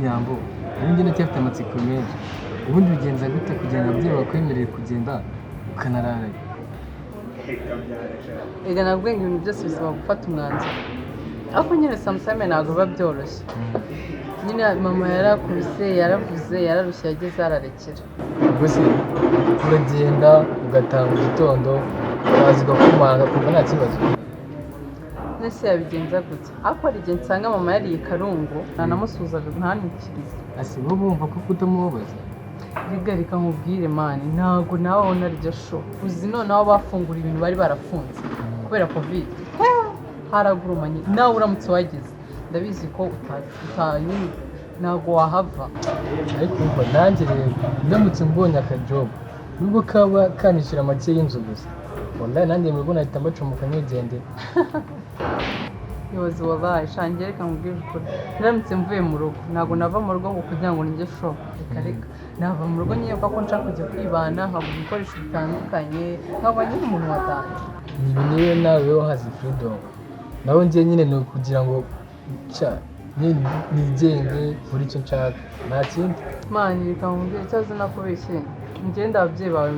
nyamirambo nanjye ndacyafite amatsiko menshi ubundi bigenza gute kugira ngo ababyeyi bakwemerere kugenda ukanararayo ega nabwo ibintu byose bisaba gufata umwanzuro ariko nyine samusame ntabwo biba byoroshye nyine mama yarakubise yaravuze yararushye yageze ararekera ubwo se uragenda ugataha mu gitondo waza ugakomanga kumva nta kibazo nese yabigenza gute ariko hari igihe nsanga mama yariye karungu ntanamusuhuzaga ntanikirize ase bo bumva ko kutamubabaza reka nkubwire mani ntabwo nawe ubona ryo sho uzi noneho bafungura ibintu bari barafunze kubera covid haragurumanye nawe uramutse wageze ndabizi ko utanyine ntabwo wahava ariko umva nanjye rero ndamutse mbonye akajobu nubwo kaba kanishyura make y'inzu gusa wallahi nanjye mu rugo nahita mbacomoka nkigendera yozi wabaye shange reka nkubwire ukuri ndamutse mvuye mu rugo ntabwo nava mu rugo ngo kugira ngo njye sho reka nava mu rugo nyine ko nshaka kujya kwibana nkagura ibikoresho bitandukanye nkaba nyine umuntu watanga ibi niyo nawe wahaze freedom naho njye nyine ni ukugira ngo nigenge buri icyo nshaka nta kindi mani reka nkubwire icyazo nakubeshye ngenda ababyeyi bawe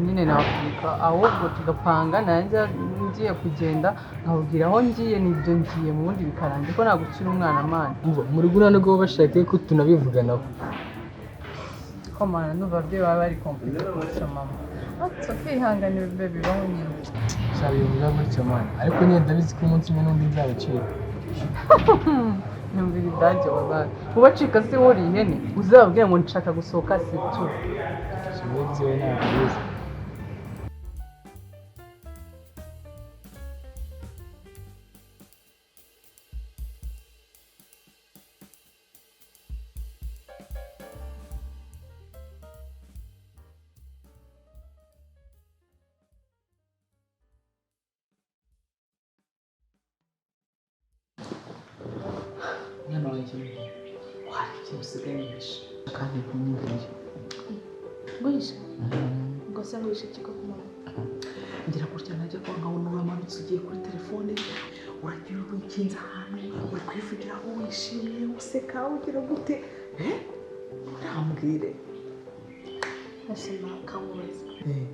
nyine nakwika ahubwo tugapanga nanjye ngiye kugenda nkababwira aho ngiye n'ibyo ngiye mu bundi bikarangira ko ntabwo ukiri umwana mani mu rugo ntabwo bashaka ko tunabivuganaho ko mana n'ubu ababyeyi baba bari kompiyuta kurusha mama ati kwihanganira bibe bibaho nyine nshaka bivuga gutyo mani ariko nyine ndabizi ko umunsi umwe n'undi nzabacika nyumvira idage wabaye ubacika se wuriye ihene uzababwira ngo nshaka gusohoka si tu kimwe byewe ntabwo bizi mwana wanjye wari ikintu usigaye wihishe kandi ntumwumvire guhisha ngo se nguhishe ikigo ku mama ngira gutya najya kuba nkabona uramanutse ugiye kuri telefone uragira urukinze ahantu uri kwivugira aho wishimye useka ugira gute ntambwire ese nakamubaza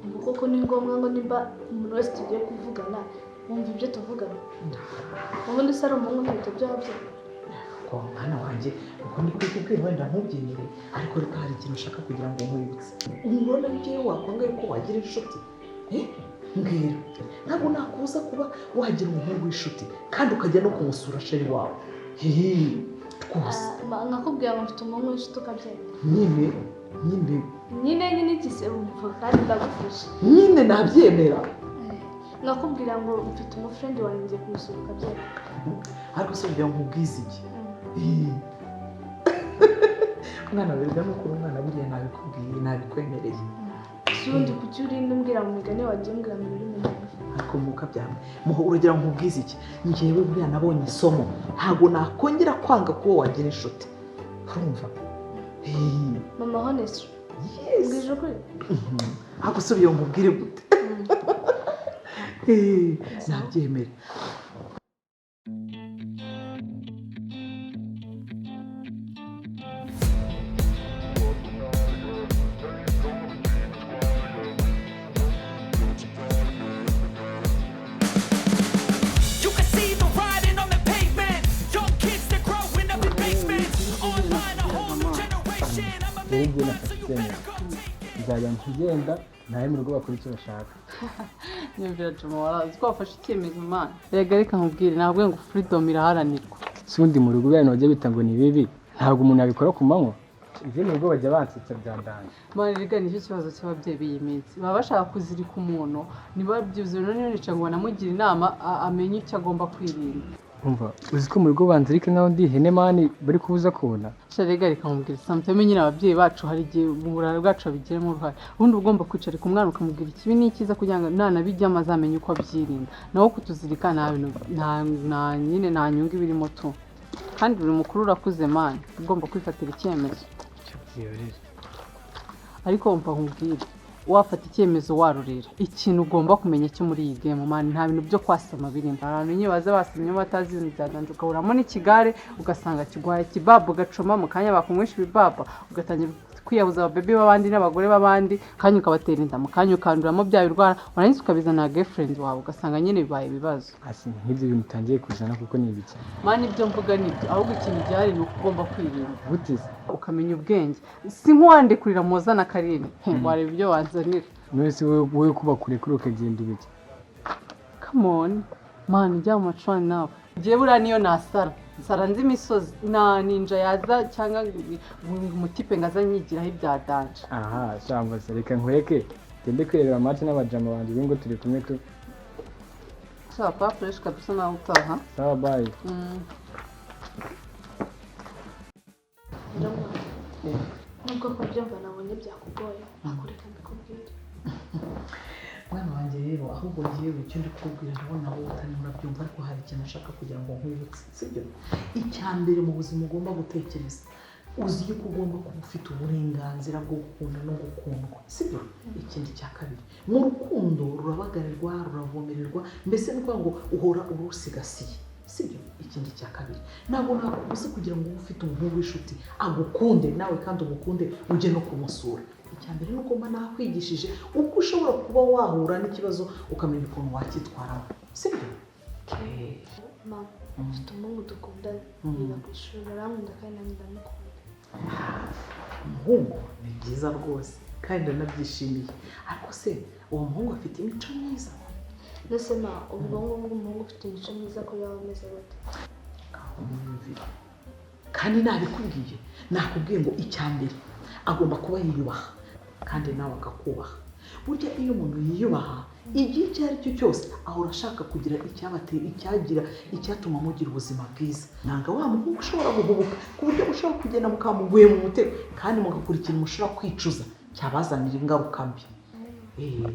ngo koko ni ngombwa ngo nimba umuntu wese tugiye kuvugana wumva ibyo tuvugana ubundi se ari umuhungu ntibyo byabyo kwa mwana wanjye uko ndi kubwira wenda ntubyemere ariko reka hari ikintu ushaka kugira ngo nkwibutse urabona byo wakwanga yuko wagira inshuti mbwira ntabwo nakubuza kuba wagira umuhungu w'inshuti kandi ukajya no kumusura sheri wawe twose nkakubwira ngo mfite umuhungu w'inshuti ukabyemera nyine igise wumva kandi ndagufasha nyine nabyemera nkakubwira ngo mfite umufrendi wanjye ngiye kumusura ukabyemera ariko se kugira ngo ubwize iki mwana wiga nuko umwana buriya nabikubwiye nabikwemereye ubundi kuki urinda umbwira mu migani wagiye umbwira mu rurimi ariko mukabyamwe uragira ngo ubwize iki njyewe buriya nabonye isomo ntabwo nakongera kwanga kuba wagira inshuti urumva mama honest mbwije ukuri ariko se ubiye ngo ubwire gute nabyemere nzajya nkigenda nawe mu rugo bakora icyo bashaka nyumvira juma warazi ko wafashe icyemezo mani reka nkubwire ntabwo ngo freedom iraharanirwa si undi mu rugo bajya bajya bita ngo ni bibi ntabwo umuntu yabikora ku manywa ibyo mu rugo bajya bansetsa byandanye mani rega nicyo kibazo cy'ababyeyi b'iyi minsi baba bashaka kuzirika umuntu ntibabyuze none nica ngo banamugire inama amenye icyo agomba kwirinda umva uzi ko mu rugo banzirika naho ndi ihene mani bari kubuza kubona rega reka nkubwire samuteme nyine ababyeyi bacu hari igihe uburara bwacu babigiramo uruhare ubundi ugomba kwicara ku mwana ukamubwira ikibi n'ikiza kugira ngo nanabijyamo azamenye uko abyirinda naho kutuzirika nta nyine nta nyungu ibirimo tu kandi buri mukuru urakuze mani ugomba kwifatira icyemezo ariko wumva nkubwire wafata icyemezo warurera ikintu ugomba kumenya cyo muri iyi game man nta bintu byo kwasama birimo abantu nyibaza basamye batazi ibintu byaganje ukabura n'ikigare ugasanga kigwaye kibaba ugacoma mu kanya bakunywesha ibibaba ugatangira kwiyabuza ababebi b'abandi n'abagore b'abandi kanya ukabatera inda mu kanya ukanduramo bya birwara warangiza ukabizana girlfriend wawe ugasanga nyine bibaye ibibazo asi nk'ibyo bintu utangiye kuzana kuko ni ibiki man ibyo mvuga nibyo ahubwo ikintu gihari ni uko ugomba kwirinda gute ukamenya ubwenge si nk'uwandekurira Muhoza na Karine wareba ibyo wanzanira mwese wowe kuba kure kuri ukagenda ubiki come on man njya mu macani nawe ngiye buriya niyo nasara nsara nzi imisozi na ninja yaza cyangwa umutipe ngaza nyigiraho ibya danje aha shamba se reka nkweke gende kwirebera match n'abajama banje bingo turi kumwe tu sawa pa fresh kabisa na utaha sawa bye nubwo kubyumva nabonye byakugoye akureka mbikubwira mwana wanjye rero ahubwo ngiye icyo ndi kukubwira ndabona wowe utari urabyumva ariko hari ikintu ashaka kugira ngo nkwibutse sibyo icya mbere mu buzima ugomba gutekereza uzi yuko ugomba kuba ufite uburenganzira bwo gukunda no gukundwa sibyo ikindi cya kabiri mu rukundo rurabagarirwa ruravomererwa mbese ni ukuvuga ngo uhora urusigasiye sibyo ikindi cya kabiri ntabwo nakubuze kugira ngo ube ufite umuhungu w'inshuti agukunde nawe kandi umukunde ujye no kumusura icya mbere ni uko mba nakwigishije uko ushobora kuba wahura n'ikibazo ukamenya ukuntu wacyitwaramo sibyo mama mfite umuhungu dukundana yiga ku ishuri arankunda kandi nanjye ndamukunda umuhungu ni byiza rwose kandi ndanabyishimiye ariko se uwo muhungu afite imico myiza ndetse ma ubwo ngubwo umuhungu ufite imico myiza ko yaba ameze gute kandi nabikubwiye nakubwiye ngo icya mbere agomba kuba yiyubaha kandi nawe akakubaha burya iyo umuntu yiyubaha igihe icyo ari cyo cyose ahora ashaka kugira icyatuma mugira ubuzima bwiza ntabwo wa muhungu ushobora guhubuka ku buryo ushobora kugenda mukamuguye mu mutego kandi mugakurikira mushobora kwicuza cyabazanira ingaruka mbi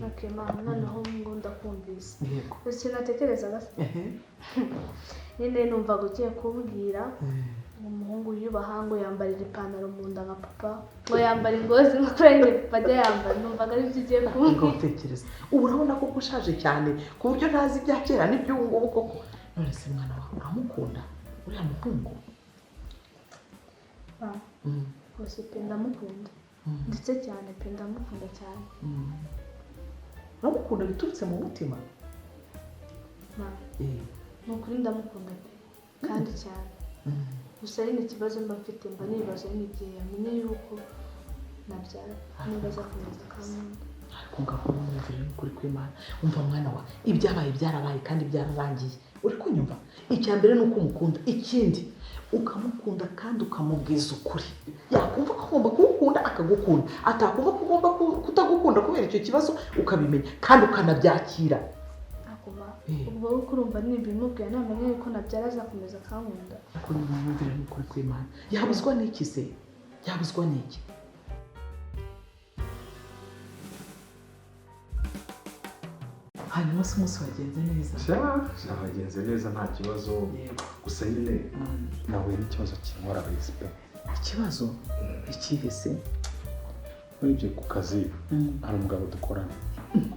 okay mama noneho ngo ndakumvise yego ese natekerezaga nyine numvaga ugiye kumbwira umuhungu yubaha ngo yambarira ipantaro mu nda nka papa ngo yambara ingozi nka kurenge papa ajya yambara numvaga ari byo ugiye kumbwira utekereza ubu urabona ko ushaje cyane ku buryo ntazi ibya kera n'iby'ubu ngubu koko none se mwana wawe uramukunda uriya muhungu rwose pe ndamukunda ndetse cyane pe ndamukunda cyane uramukunda biturutse mu mutima ni ukuri ndamukunda pe kandi cyane gusa ari ikibazo mba mfite mba nibaza n'igihe yamenye yuko nabyara nibaza kumeza kamunda ariko ngaho mwumvire n'ukuri kw'Imana umva mwana wa ibyabaye byarabaye kandi byararangiye uri kunyumva icya mbere ni uko umukunda ikindi ukamukunda kandi ukamubwiza ukuri yakumva ko agomba kugukunda akagukunda atakumva ko ugomba kutagukunda kubera icyo kibazo ukabimenya kandi ukanabyakira ubwo wowe urumva nibimubwira namenye yuko nabyara azakomeza akankunda ariko nimwumvire n'ukuri kw'Imana yabuzwa n'iki se yabuzwa n'iki hanyuma se umunsi wagenze neza wagenze neza nta kibazo gusa nyine nahuye n'ikibazo kinkora pe ikibazo ikihe se urebye ku kazi hari umugabo dukorana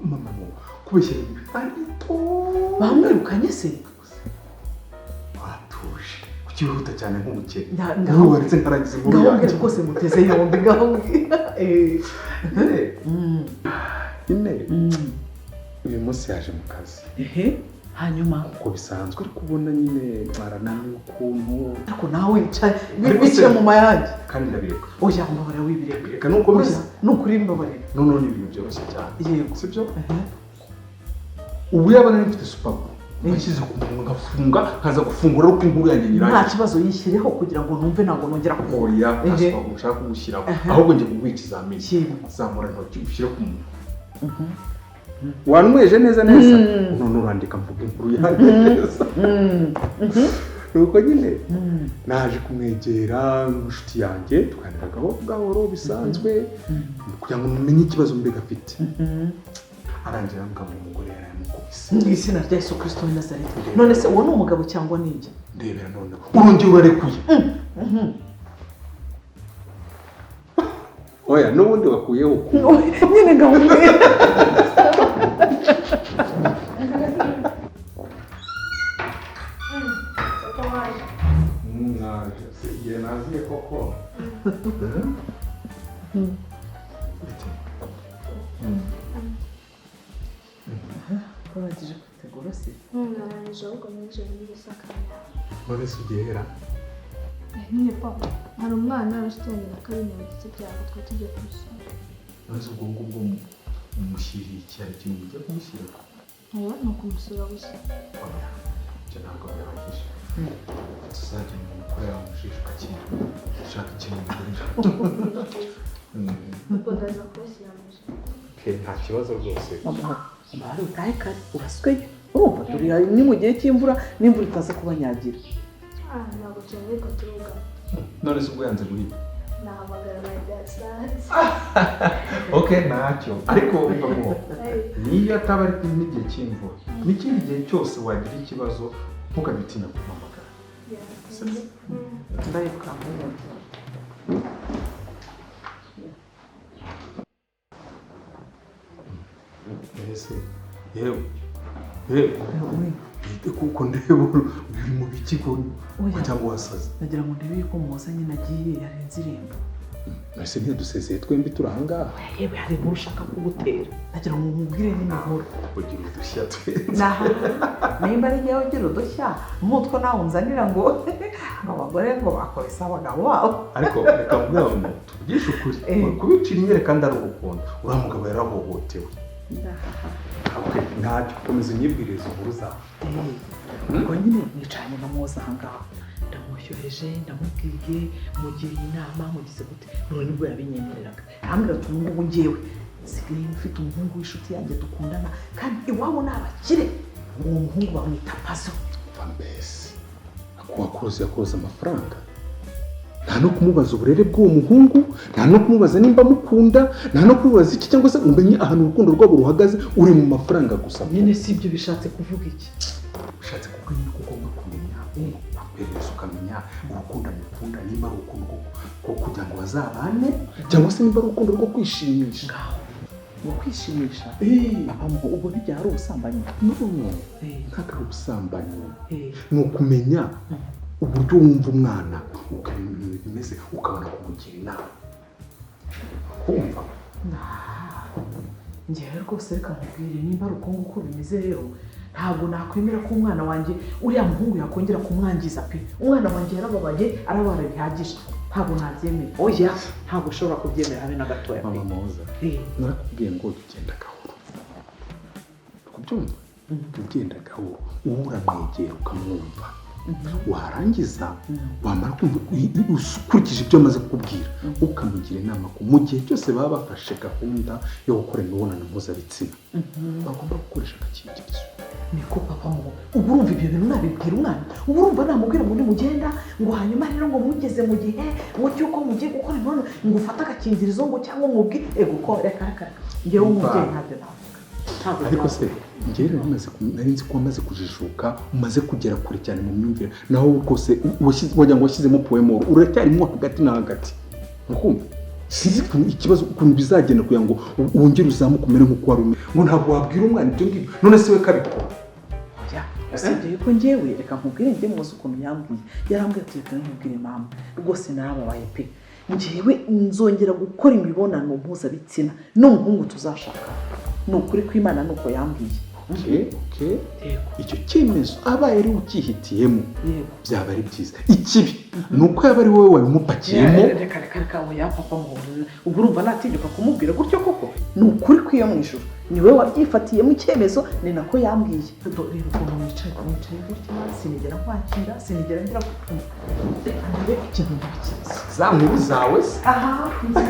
mama no kubeshyira ariko bamwirukanye se watuje kukihuta cyane nk'umukene ngaho waretse nkaragize inkuru yanjye ngaho rwose muteze yombi ngaho nyine uyu munsi yaje mu kazi hanyuma uko bisanzwe ariko ubona nyine mwarananiwe ukuntu ariko nawe wicaye mu mayange kandi ndabireka oya mbabara wibireka reka nuko bisa nukuri mbabarira none ni ibintu byoroshye cyane yego sibyo ubu yaba nari mfite supaguru nashyize ku muntu ngafunga nkaza gufungura ariko inkuru yanjye nyirayo nta kibazo yishyireho kugira ngo numve ntabwo nongera kuboya nta supaguru ushaka kugushyiraho ahubwo njye kuguha ikizamini zamura intoki ushyire ku muntu wanweje neza none urandika mvuga inkuru yanjye neza nuko nyine naje kumwegera n'inshuti yanjye tuganira gahoro bisanzwe kugira ngo mumenye ikibazo mbega afite arangira ambwira ngo umugore yaramukubise mu izina rya Yesu Kristo w'i Nazareti none se uwo ni umugabo cyangwa ni iki ndebera none urongera urarekuye oya n'ubundi wakuyeho nyine ngahumeka igihe naziye koko urangije kwitegura se narangije ahubwo ninjiye muri gisakara none se ugihera nyine papa hari umwana w'isitani na kabiri yagize ibyago twari tugiye kumusura none se ubwo ngubwo umushyiriye icyari kintu ujya kumushyira aya ni ukumusura gusa ibyo ntabwo bihagije tuzajya mu gukorera mu jisho kakiri ushaka ikintu mugurisha ubwo ndaza kubashyira mu jisho nta kibazo rwose mbari utahe kare urasweyo urumva turi ni mu gihe cy'imvura n'imvura itaza kubanyagira ntabwo cyane ariko turugana none se ubwo yanze guhita nahamagara na byasanze ntacyo ariko mvamo niyo ataba ari n'igihe cy'imvura n'ikindi gihe cyose wagira ikibazo ntukabitinda kumuhamagara ndayibuka ese yewe kuko ndeba uri mu biki cyangwa wasaze nagira ngo ndebe yuko Muhoza nyine agiye yarenze irembo ese ntidusezeye twembi turi ahangaha yewe hari inkuru ushaka kugutera nagira ngo nkubwire nyine inkuru ugira udushya twese nimba ari njyewe ugira udushya umutwe nawe unzanira ngo abagore ngo bakoresha abagabo babo ariko reka mbwira ngo tuvugishe ukuri kubicira inyere kandi ari urukundo uriya mugabo yarahohotewe ntacyo komeza unyibwiriza inkuru zawe ubwo nyine nicaranye na Muhoza ahangaha ndamushyuheje ndamubwiye mugiriye inama mugize gute none nibwo yabinyemereraga arambwira ati ngubu njyewe sigaye mfite umuhungu w'inshuti yanjye dukundana kandi iwabo ni abakire uwo muhungu bamwita Pazo mbese yakoze amafaranga nta no kumubaza uburere bw'uwo muhungu nta no kumubaza nimba amukunda nta no kumubaza iki cyangwa se umenye ahantu urukundo rwabo ruhagaze uri mu mafaranga gusa nyine si ibyo bishatse kuvuga iki bishatse kuko nyine ugomba kumenya aperereza ukamenya urukundo amukunda nimba ari urukundo rwo kugira ngo bazabane cyangwa se nimba ari urukundo rwo kwishimisha ngaho ni ukwishimisha ubwo ntibyari ari ubusambanyi ntabwo ari ubusambanyi ni ukumenya uburyo wumva umwana ukamenya ibintu bimeze ukabona kumugira inama kumva njyewe rwose reka nkubwire nimba ari uko nguko bimeze rero ntabwo nakwemera ko umwana wanjye uriya muhungu yakongera kumwangiza pe umwana wanjye yarababaye arabara bihagije ntabwo nabyemera oya ntabwo ushobora kubyemera habe na gatoya pe mama Muhoza narakubwiye ngo ugenda gahoro kubyumva ugenda gahoro uramwegera ukamwumva warangiza wamara kumva ukurikije ibyo amaze kukubwira ukamugira inama ko mu gihe cyose baba bafashe gahunda yo gukora imibonano mpuzabitsina bagomba gukoresha agakingirizo niko papa ngo ubu urumva ibyo bintu nabibwira umwana ubu urumva namubwira ngo nimugenda ngo hanyuma rero ngo mugeze mu gihe ngo cyuko mugiye gukora imibonano ngo ufate agakingirizo ngo cyangwa umubwire ko reka njyewe umubyeyi ntabyo navuga ariko se njyewe nari nzi ko wamaze kujijuka umaze kugera kure cyane mu myumvire naho rwose wagira ngo washyizemo poemoro uracyarimo hagati na hagati ukumva sinzi ikibazo ukuntu bizagenda kugira ngo wongere uzamuke umere nk'uko wari umeze ngo ntabwo wabwira umwana ibyo ngibyo none se we kabikora usibye yuko njyewe reka nkubwire njye Muhoza ukuntu yambwiye yarambwiye ati reka nkubwire mama rwose narababaye pe njyewe nzongera gukora imibonano mpuzabitsina n'umuhungu tuzashaka ni ukuri kw'Imana nuko yambwiye icyo cyemezo abaye ari ukihitiyemo byaba ari byiza ikibi ni uko yaba ari wowe wabimupakiyemo reka oya papa muhorera ubwo urumva natinyuka kumubwira gutyo koko ni ukuri kw'iyo mu ijuru ni wowe wabyifatiyemo icyemezo ni nako yambwiye rero ukuntu wicaye gutya sinigera kwakira sinigera ngira gutumva reka ndebe ikintu ndakizi za nkuru zawe se aha nzi